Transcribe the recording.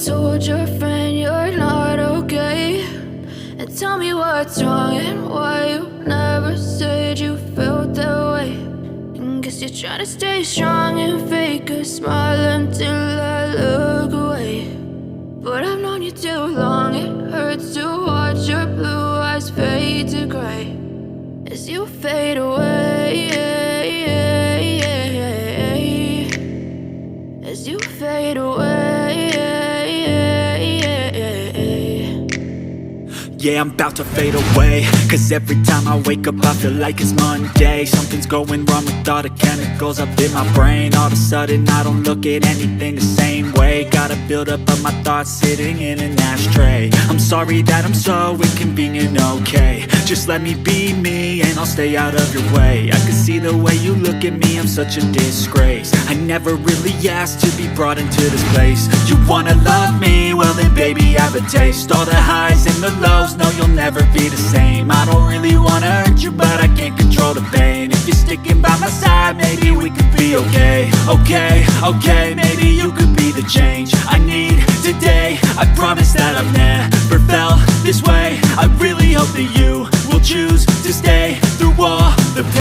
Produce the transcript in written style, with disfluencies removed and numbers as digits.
told your friend you're not okay? And tell me what's wrong and why you never said you felt that way. And guess you're trying to stay strong and fake a smile until I look away. But I've known you too long, it hurts to watch your blue eyes fade to gray as you fade away, as you fade away. Yeah, I'm about to fade away, cause every time I wake up I feel like it's Monday. Something's going wrong with all the chemicals up in my brain. All of a sudden I don't look at anything the same way. Got a buildup of my thoughts sitting in an ashtray. I'm sorry that I'm so inconvenient, okay? Just let me be me and I'll stay out of your way. I can see the way you look at me, I'm such a disgrace. I never really asked to be brought into this place. You wanna love me? Well then baby have a taste. All the highs and the lows, no you'll never be the same. I don't really wanna hurt you but I can't control the pain. If you're sticking by my side maybe we could be okay. Okay, maybe you could be the change I need today. I promise that I've never felt this way. I really hope that you will choose to stay through all the pain.